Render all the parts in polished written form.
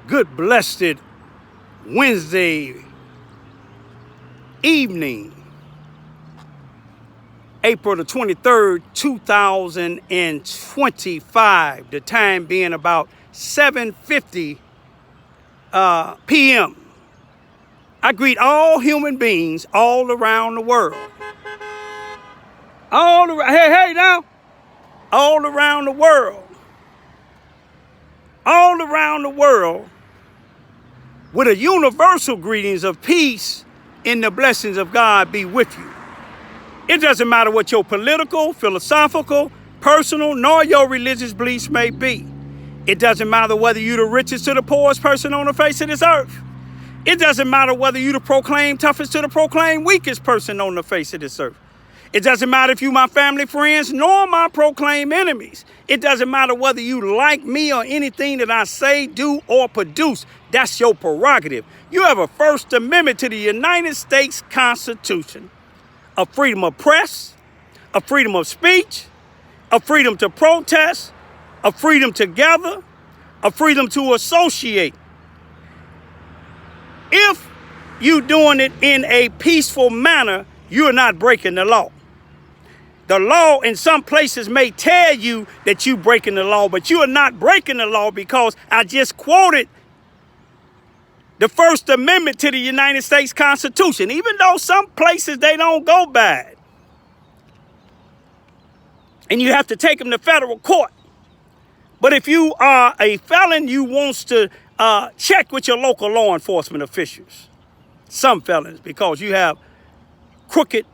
Good blessed Wednesday evening, April the 23rd, 2025. The time being about 7:50 p.m. I greet all human beings all around the world. Hey now. All around the world. All around the world with a universal greetings of peace and the blessings of God be with you. It doesn't matter what your political, philosophical, personal, nor your religious beliefs may be. It doesn't matter whether you're the richest to the poorest person on the face of this earth. It doesn't matter whether you the proclaimed toughest to the proclaimed weakest person on the face of this earth. It doesn't matter if you my family friends nor my proclaimed enemies. It doesn't matter whether you like me or anything that I say, do, or produce. That's your prerogative. You have a First Amendment to the United States Constitution. A freedom of press, a freedom of speech, a freedom to protest, a freedom to gather, a freedom to associate. If you're doing it in a peaceful manner, you're not breaking the law. The law in some places may tell you that you're breaking the law, but you are not breaking the law because I just quoted the First Amendment to the United States Constitution, even though some places they don't go by it. And you have to take them to federal court. But if you are a felon, you want to check with your local law enforcement officials. Some felons, because you have crooked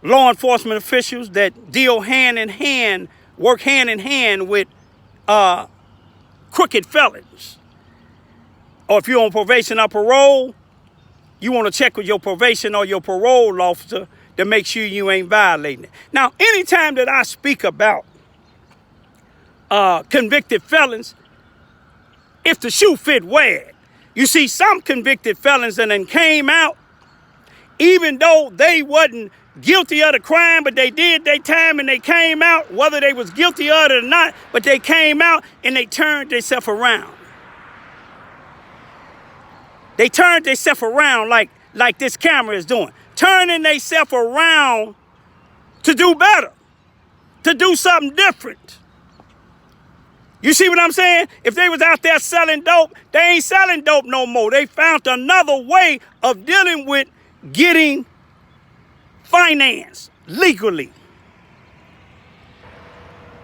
law enforcement officials that deal hand in hand, work hand in hand with crooked felons. Or if you're on probation or parole, you want to check with your probation or your parole officer to make sure you ain't violating it. Now, anytime that I speak about convicted felons, if the shoe fit, wear it. You see, some convicted felons that then came out, even though they wasn't guilty of the crime, but they did their time and they came out, whether they was guilty of it or not, but they came out and they turned themselves around. They turned themselves around like this camera is doing, turning themselves around to do better, to do something different. You see what I'm saying? If they was out there selling dope, they ain't selling dope no more. They found another way of dealing with getting finance legally.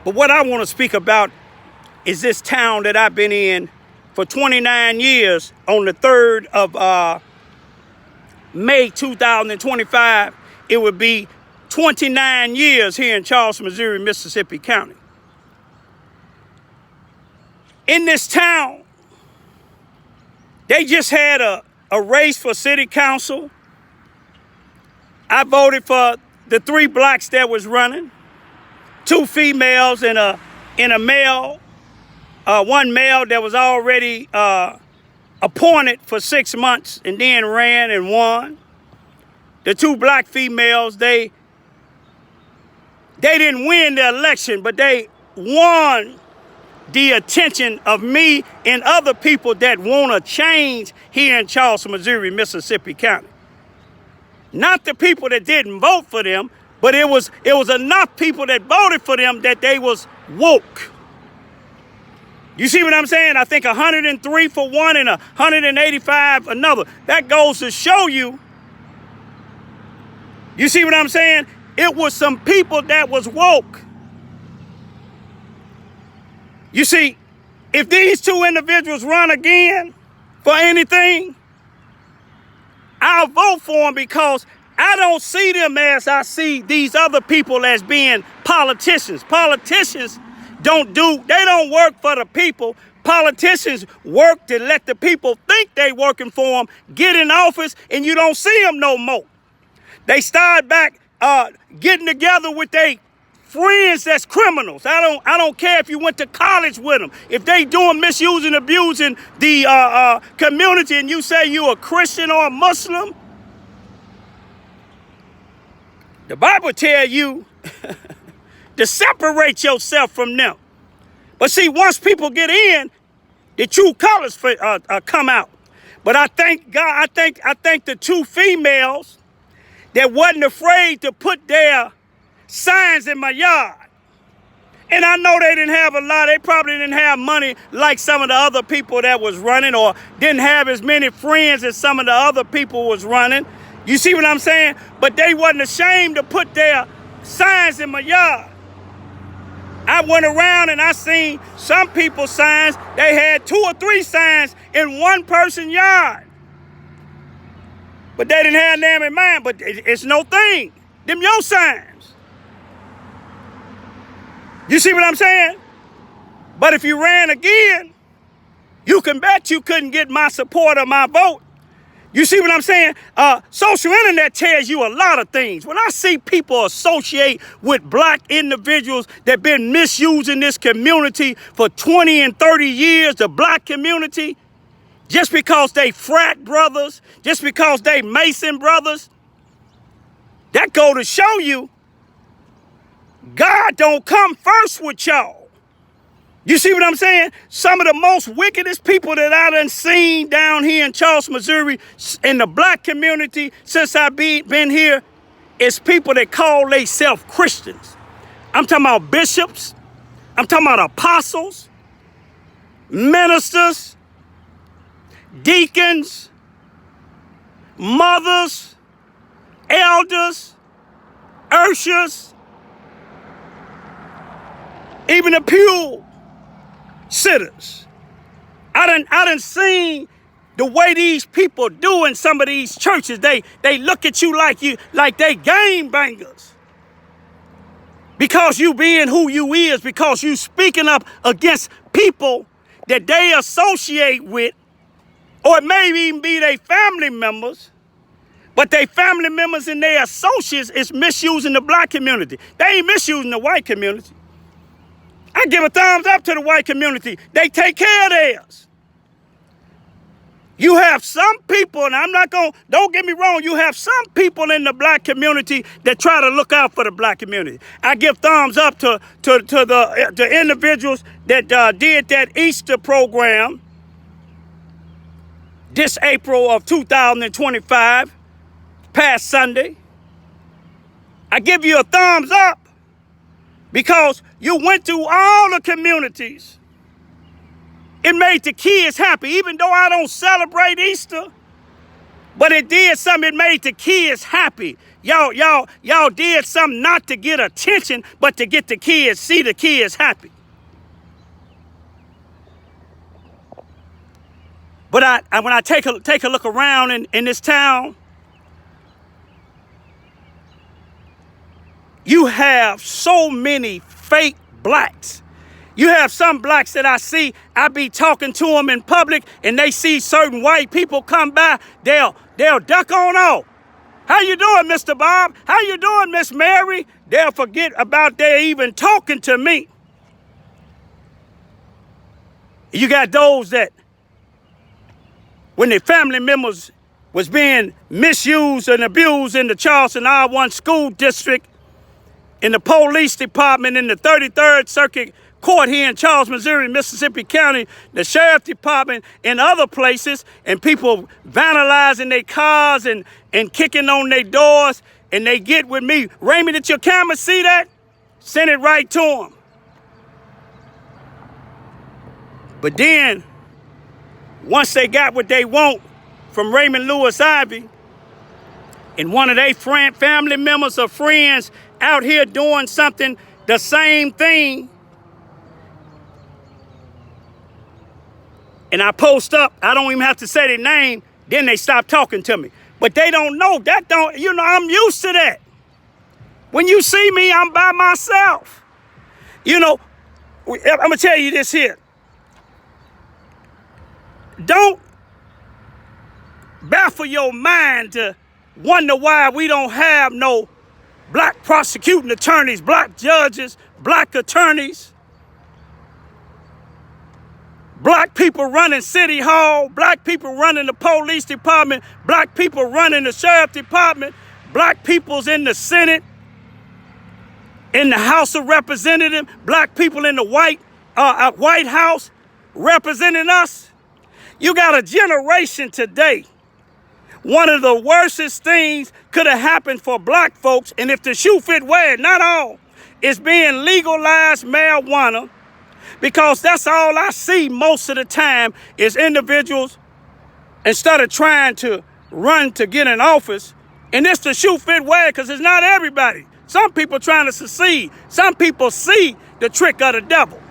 But what I want to speak about is this town that I've been in for 29 years. On the 3rd of May 2025, it would be 29 years here in Charleston, Missouri, Mississippi County. In this town, they just had a race for city council. I voted for the 3 blacks that was running, 2 females and a male, 1 male that was already appointed for 6 months and then ran and won. The 2 black females, they didn't win the election, but they won the attention of me and other people that want to change here in Charleston, Missouri, Mississippi County. Not the people that didn't vote for them, but it was enough people that voted for them that they was woke. You see what I'm saying? I think 103 for one and 185 another. That goes to show you. You see what I'm saying? It was some people that was woke. You see, if these 2 individuals run again for anything, I'll vote for them because I don't see them as I see these other people as being politicians. Politicians they don't work for the people. Politicians work to let the people think they working for them, get in office, and you don't see them no more. They start back getting together with their friends that's criminals. I don't care if you went to college with them. If they doing misusing, abusing the community and you say you a Christian or a Muslim, the Bible tell you to separate yourself from them. But see, once people get in, the true colors come out. But I thank God, I thank the two females that wasn't afraid to put their signs in my yard. And I know they didn't have a lot. They probably didn't have money like some of the other people that was running, or didn't have as many friends as some of the other people was running. You see what I'm saying? But they wasn't ashamed to put their signs in my yard. I went around and I seen some people's signs. They had 2 or 3 signs in one person's yard. But they didn't have them in mind. But it's no thing. Them your signs. You see what I'm saying? But if you ran again, you can bet you couldn't get my support or my vote. You see what I'm saying? Social internet tells you a lot of things. When I see people associate with black individuals that been misusing this community for 20 and 30 years, the black community, just because they frat brothers, just because they Mason brothers, that go to show you God don't come first with y'all. You see what I'm saying? Some of the most wickedest people that I done seen down here in Charleston, Missouri, in the black community since I've been here, is people that call themselves Christians. I'm talking about bishops. I'm talking about apostles, ministers, deacons, mothers, elders, ushers, even the pew sitters. I done seen the way these people do in some of these churches. They look at you like they game bangers. Because you being who you is, because you speaking up against people that they associate with, or it may even be their family members, but they family members and their associates is misusing the black community. They ain't misusing the white community. I give a thumbs up to the white community. They take care of theirs. You have some people, and don't get me wrong, you have some people in the black community that try to look out for the black community. I give thumbs up to the individuals that did that Easter program this April of 2025, past Sunday. I give you a thumbs up because you went through all the communities. It made the kids happy, even though I don't celebrate Easter. But it did something, it made the kids happy. Y'all did something not to get attention, but to get the kids, see the kids happy. But when I take a look around in this town, you have so many fake blacks. You have some blacks that I be talking to them in public, and they see certain white people come by, they'll duck on off. How you doing, Mr. Bob? How you doing, Miss Mary? They'll forget about they even talking to me. You got those that, when their family members was being misused and abused in the Charleston R1 school district, in the police department, in the 33rd Circuit Court here in Charleston, Missouri, Mississippi County, the sheriff department, and other places, and people vandalizing their cars and kicking on their doors, and they get with me. Raymond, did your camera see that? Send it right to them. But then, once they got what they want from Raymond Lewis Ivy, and one of their family members or friends out here doing something, the same thing, and I post up, I don't even have to say their name, then they stop talking to me. But they don't know, I'm used to that. When you see me, I'm by myself. I'm gonna tell you this here. Don't baffle your mind to wonder why we don't have no black prosecuting attorneys, black judges, black attorneys, black people running City Hall, black people running the police department, black people running the sheriff department, black people's in the Senate, in the House of Representatives, black people in the White House, representing us. You got a generation today. One of the worstest things could have happened for black folks, and if the shoe fit, wear it, not all, is being legalized marijuana, because that's all I see most of the time is individuals, instead of trying to run to get in office, and it's the shoe fit, wear it, because it's not everybody. Some people trying to succeed. Some people see the trick of the devil.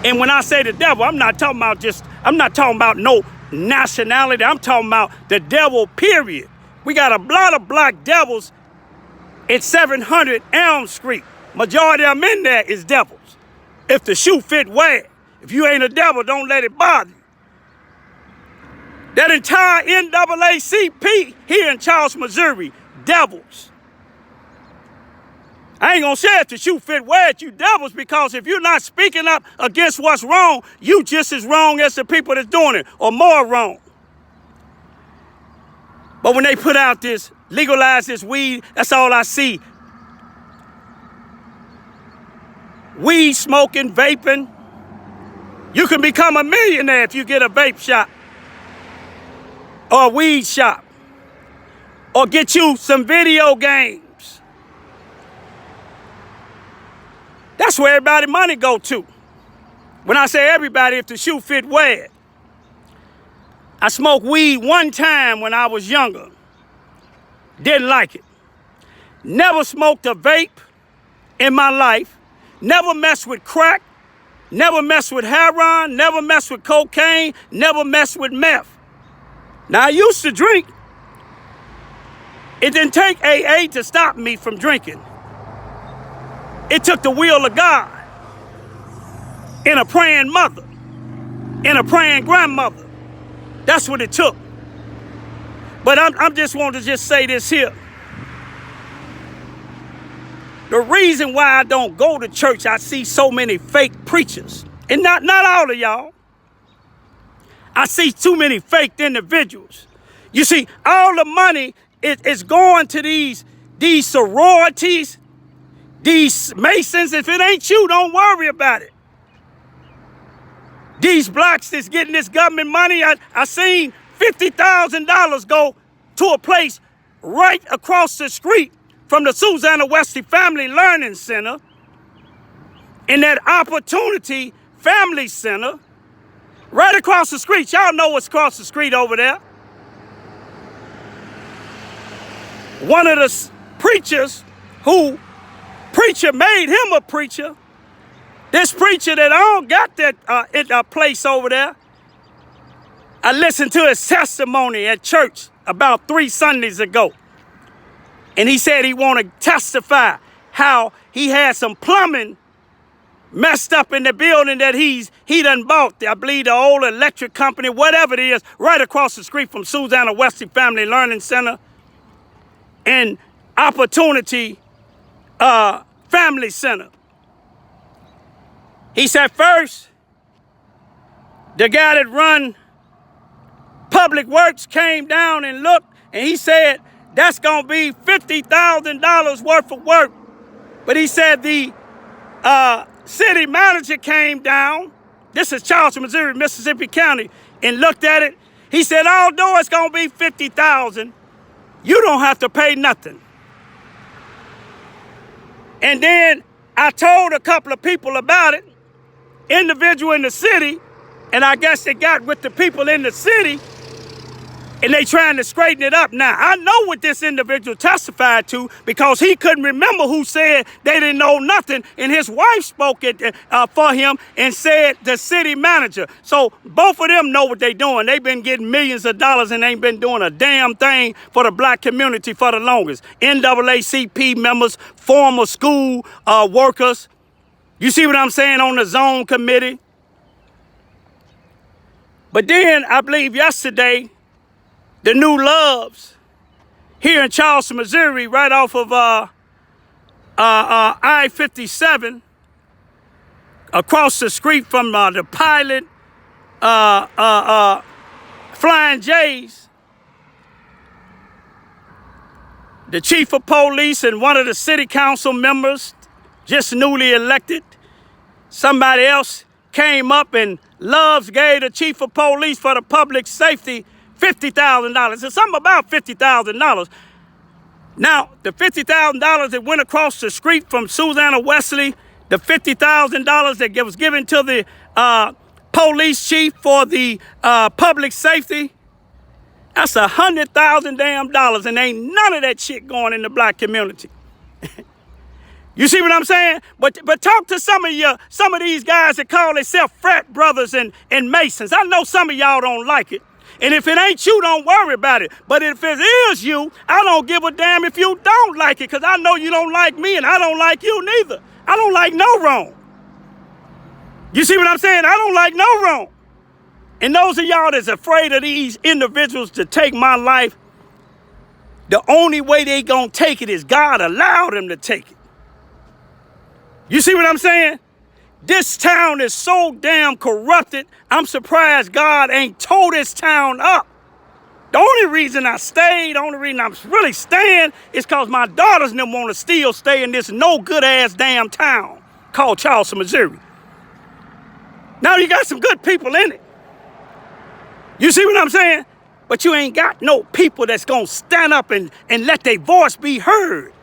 And when I say the devil, I'm not talking about no nationality. I'm talking about the devil, period. We got a lot of black devils at 700 Elm Street. Majority of them in there is devils. If the shoe fit, wear it. If you ain't a devil, don't let it bother you. That entire NAACP here in Charleston, Missouri, devils. I ain't gonna say if the shoe fit, wear it, you devils, because if you're not speaking up against what's wrong, you just as wrong as the people that's doing it, or more wrong. But when they put out this, legalize this weed, that's all I see. Weed smoking, vaping. You can become a millionaire if you get a vape shop, or a weed shop, or get you some video games. That's where everybody's money go to. When I say everybody, if the shoe fit, wear it. I smoked weed one time when I was younger. Didn't like it. Never smoked a vape in my life. Never messed with crack. Never messed with heroin. Never messed with cocaine. Never messed with meth. Now, I used to drink. It didn't take AA to stop me from drinking. It took the will of God and a praying mother and a praying grandmother. That's what it took. But I'm just want to just say this here. The reason why I don't go to church, I see so many fake preachers. And not all of y'all. I see too many fake individuals. You see, all the money is going to these sororities, these Masons. If it ain't you, don't worry about it. These blacks that's getting this government money, I seen $50,000 go to a place right across the street from the Susanna Wesley Family Learning Center, in that Opportunity Family Center, right across the street. Y'all know what's across the street over there. One of the preachers preacher made him a preacher. This preacher that I don't got that place over there, I listened to his testimony at church about 3 Sundays ago. And he said he want to testify how he had some plumbing messed up in the building that he done bought. I believe the old electric company, whatever it is, right across the street from Susanna Wesley Family Learning Center and Opportunity Family Center. He said first, the guy that run Public Works came down and looked, and he said that's going to be $50,000 worth of work. But he said the city manager came down, this is Charleston, Missouri, Mississippi County, and looked at it. He said, although it's going to be $50,000, you don't have to pay nothing. And then I told a couple of people about it, individual in the city, and I guess they got with the people in the city, and they trying to straighten it up. Now, I know what this individual testified to, because he couldn't remember who said they didn't know nothing, and his wife spoke it for him and said the city manager. So both of them know what they're doing. They've been getting millions of dollars and ain't been doing a damn thing for the black community for the longest. NAACP members, former school workers. You see what I'm saying, on the zone committee? But then, I believe yesterday, the New Loves here in Charleston, Missouri, right off of I-57, across the street from the Pilot, Flying J's, the chief of police and one of the city council members, just newly elected, somebody else came up and Loves gave the chief of police for the public safety $50,000. It's something about $50,000. Now, the $50,000 that went across the street from Susanna Wesley, the $50,000 that was given to the police chief for the public safety, that's $100,000 damn dollars, and ain't none of that shit going in the black community. You see what I'm saying? But talk to some of these guys that call themselves frat brothers and Masons. I know some of y'all don't like it. And if it ain't you, don't worry about it. But if it is you, I don't give a damn if you don't like it, because I know you don't like me and I don't like you neither. I don't like no wrong. You see what I'm saying? I don't like no wrong. And those of y'all that's afraid of these individuals to take my life, the only way they gonna take it is God allowed them to take it. You see what I'm saying? This town is so damn corrupted, I'm surprised God ain't tore this town up. The only reason I stayed, the only reason I'm really staying is because my daughters didn't want to still stay in this no good ass damn town called Charleston, Missouri. Now you got some good people in it. You see what I'm saying? But you ain't got no people that's gonna stand up and let their voice be heard.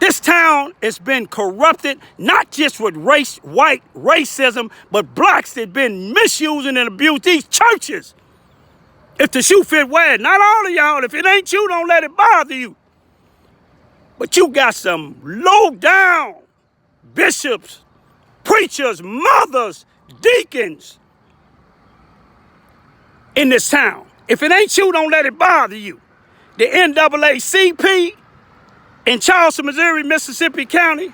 This town has been corrupted, not just with white racism, but blacks that been misusing and abused these churches. If the shoe fit, wear it. Not all of y'all. If it ain't you, don't let it bother you. But you got some low down bishops, preachers, mothers, deacons in this town. If it ain't you, don't let it bother you. The NAACP in Charleston, Missouri, Mississippi County,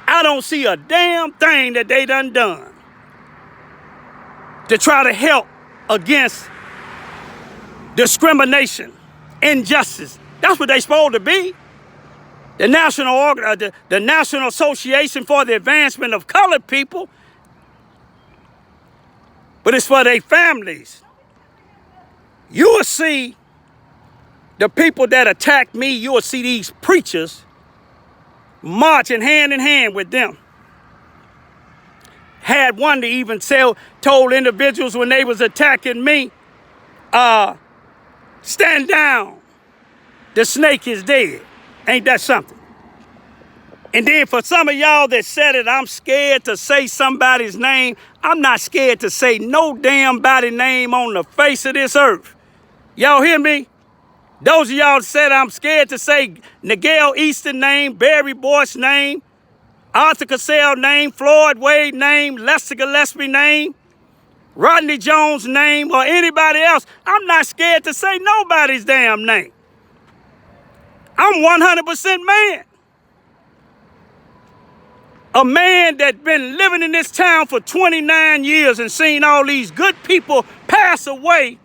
I don't see a damn thing that they done to try to help against discrimination, injustice. That's what they supposed to be. The National Association for the Advancement of Colored People, but it's for their families. You will see the people that attacked me, you will see these preachers marching hand in hand with them. Had one to even told individuals when they was attacking me, stand down, the snake is dead. Ain't that something? And then for some of y'all that said it, I'm scared to say somebody's name. I'm not scared to say no damn body name on the face of this earth. Y'all hear me? Those of y'all said I'm scared to say Nigel Easton name, Barry Boyce name, Arthur Cassell name, Floyd Wade name, Lester Gillespie name, Rodney Jones name, or anybody else. I'm not scared to say nobody's damn name. I'm 100% man. A man that's been living in this town for 29 years and seen all these good people pass away,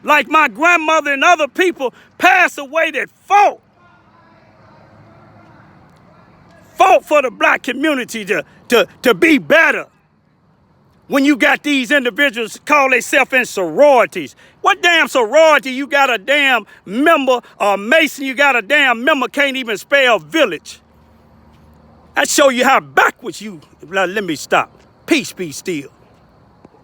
like my grandmother and other people pass away that fought for the black community to be better. When you got these individuals call themselves in sororities. What damn sorority you got a damn member, or Mason you got a damn member can't even spell village? That show you how backwards you, let me stop. Peace be still.